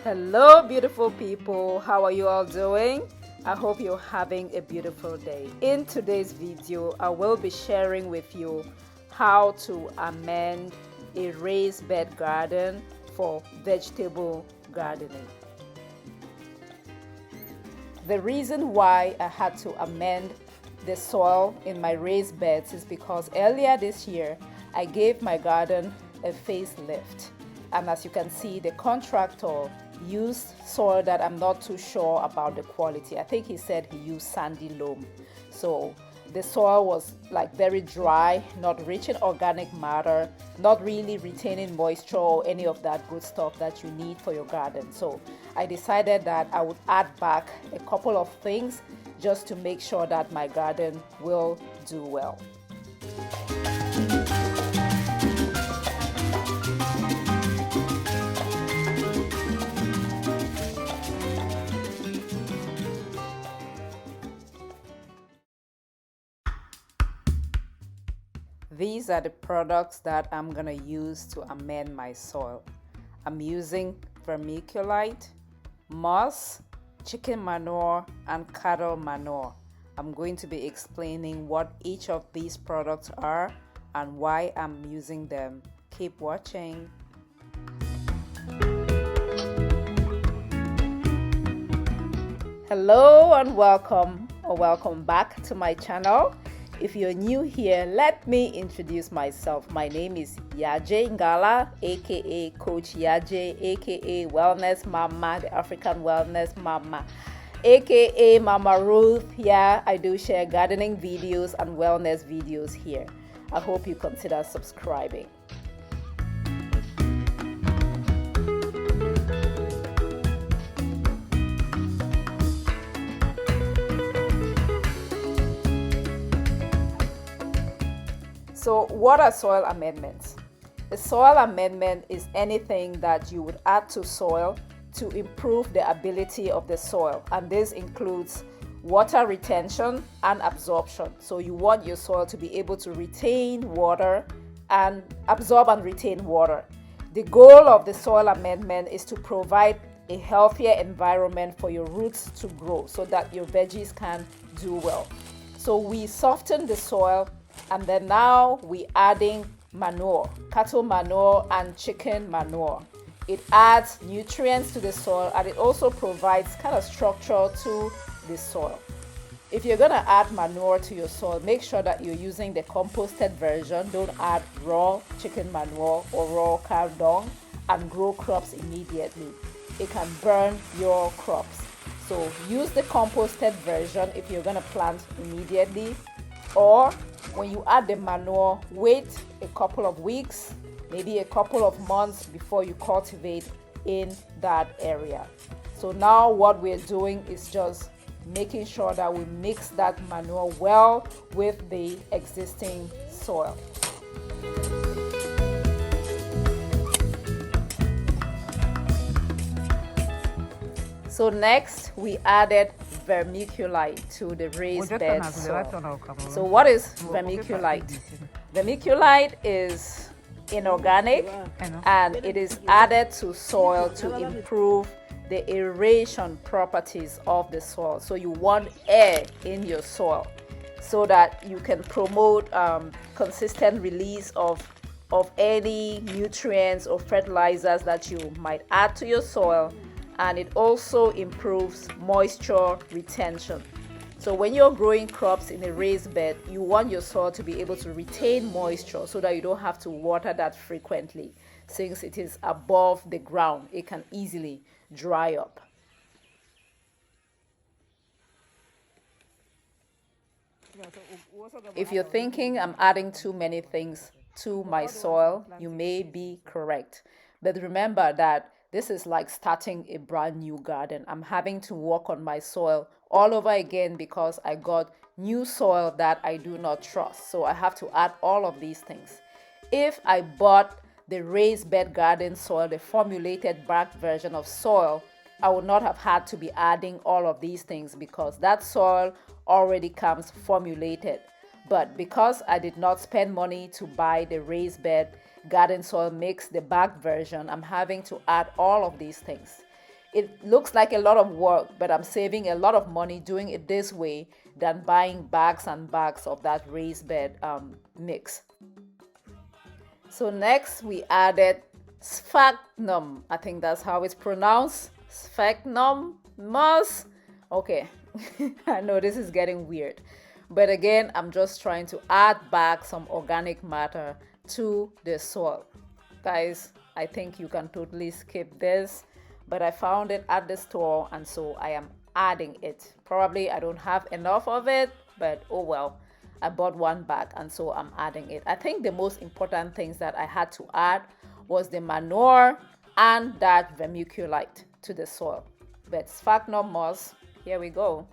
Hello, beautiful people. How are you all doing? I hope you're having a beautiful day. In today's video, I will be sharing with you how to amend a raised bed garden for vegetable gardening. The reason why I had to amend the soil in my raised beds is because earlier this year, I gave my garden a facelift. And as you can see, the contractor used soil that I'm not too sure about the quality. I think he said he used sandy loam. So the soil was like very dry, not rich in organic matter, not really retaining moisture or any of that good stuff that you need for your garden. So I decided that I would add back a couple of things just to make sure that my garden will do well. These are the products that I'm gonna use to amend my soil. I'm using vermiculite, moss, chicken manure, and cattle manure. I'm going to be explaining what each of these products are and why I'm using them. Keep watching. Hello and welcome back to my channel. If you're new here, let me introduce myself. My name is YAJE Ngala, aka Coach YAJE, aka Wellness Mama, the African Wellness Mama, aka Mama Ruth. Yeah, I do share gardening videos and wellness videos here. I hope you consider subscribing. So what are soil amendments? A soil amendment is anything that you would add to soil to improve the ability of the soil, and this includes water retention and absorption. So you want your soil to be able to retain water and absorb and retain water. The goal of the soil amendment is to provide a healthier environment for your roots to grow so that your veggies can do well. So we soften the soil, and then now we adding manure, cattle manure and chicken manure. It adds nutrients to the soil, and it also provides kind of structure to the soil. If you're gonna add manure to your soil, make sure that you're using the composted version. Don't add raw chicken manure or raw cow dung and grow crops immediately. It can burn your crops. So use the composted version if you're gonna plant immediately, or when you add the manure, wait a couple of weeks, maybe a couple of months before you cultivate in that area. So now what we're doing is just making sure that we mix that manure well with the existing soil. So next we added vermiculite to the raised bed soil. So what is vermiculite? Vermiculite is inorganic and it is added to soil to improve the aeration properties of the soil. So you want air in your soil so that you can promote consistent release of any nutrients or fertilizers that you might add to your soil. And it also improves moisture retention. So when you're growing crops in a raised bed, you want your soil to be able to retain moisture so that you don't have to water that frequently. Since it is above the ground, it can easily dry up. If you're thinking I'm adding too many things to my soil, you may be correct. But remember that this is like starting a brand new garden. I'm having to work on my soil all over again because I got new soil that I do not trust. So I have to add all of these things. If I bought the raised bed garden soil, the formulated back version of soil, I would not have had to be adding all of these things because that soil already comes formulated. But because I did not spend money to buy the raised bed garden soil mix, the back version, I'm having to add all of these things. It looks like a lot of work, but I'm saving a lot of money doing it this way than buying bags and bags of that raised bed mix. So next we added sphagnum. I think that's how it's pronounced. Sphagnum moss. Okay, I know this is getting weird. But again, I'm just trying to add back some organic matter to the soil. Guys, I think you can totally skip this, but I found it at the store and so I am adding it. Probably I don't have enough of it, but oh well. I bought one bag and so I'm adding it. I think the most important things that I had to add was the manure and that vermiculite to the soil. But sphagnum moss, here we go.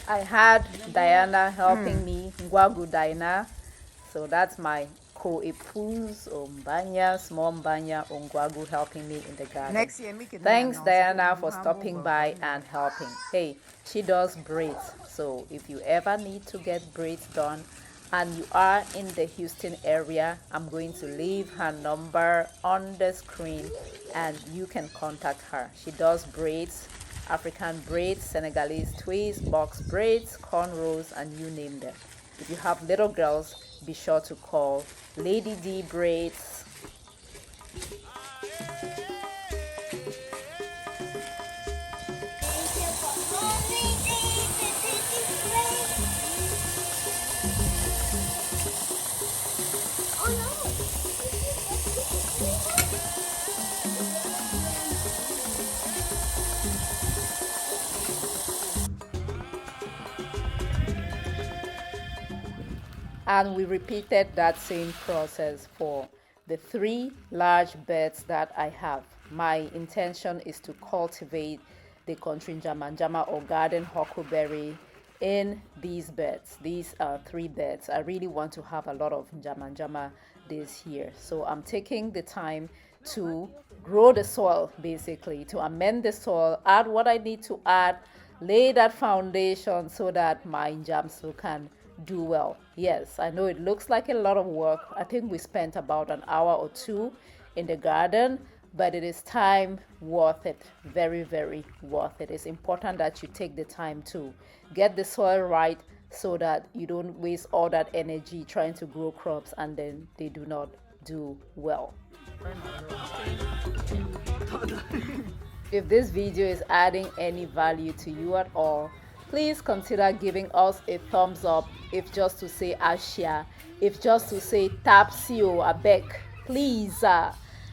I had Diana helping me, Ngwagu Diana. So that's my co-épouse, Mbanya, small Mbanya, Ngwagu helping me in the garden. Next year, make it Thanks, Diana, for stopping by and helping. Hey, she does braids. So if you ever need to get braids done and you are in the Houston area, I'm going to leave her number on the screen and you can contact her. She does braids. African braids, Senegalese twists, box braids, cornrows, and you name them. If you have little girls, be sure to call Lady D Braids. And we repeated that same process for the 3 large beds that I have. My intention is to cultivate the country Njama or garden huckleberry in these beds. These are 3 beds. I really want to have a lot of Njama this year. So I'm taking the time to grow the soil, basically, to amend the soil, add what I need to add, lay that foundation so that my Njamsu can do well. Yes, I know it looks like a lot of work. I think we spent about an hour or 2 in the garden, but it is time worth it. Very, very worth it. It's important that you take the time to get the soil right so that you don't waste all that energy trying to grow crops and then they do not do well. If this video is adding any value to you at all, please consider giving us a thumbs up, if just to say Ashia, if just to say Tapsio Abek. Please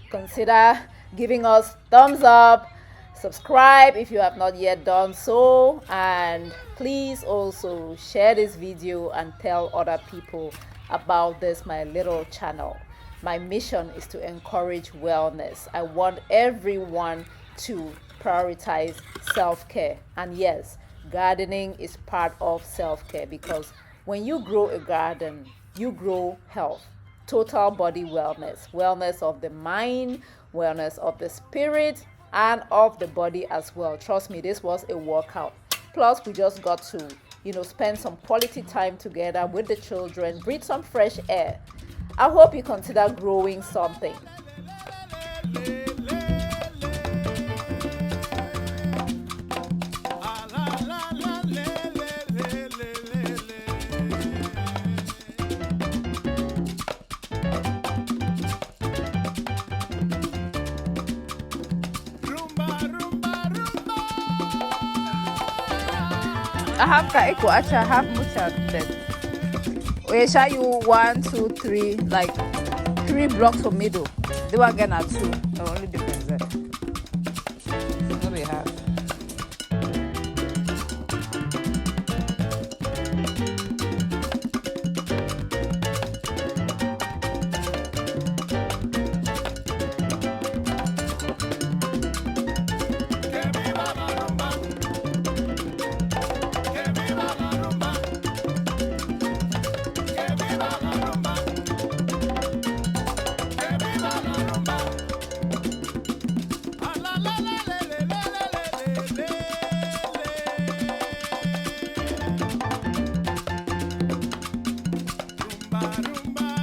consider giving us thumbs up, subscribe if you have not yet done so, and please also share this video and tell other people about this, my little channel. My mission is to encourage wellness. I want everyone to prioritize self-care. And yes, gardening is part of self-care, because when you grow a garden, you grow health, total body wellness, wellness of the mind, wellness of the spirit, and of the body as well. Trust me, this was a workout. Plus, we just got to, spend some quality time together with the children, breathe some fresh air. I hope you consider growing something. I have Kaiko, actually, I have mucha then. We show you 1, 2, 3, like 3 blocks of middle. They were again at 2. The only difference there. What we have. tumba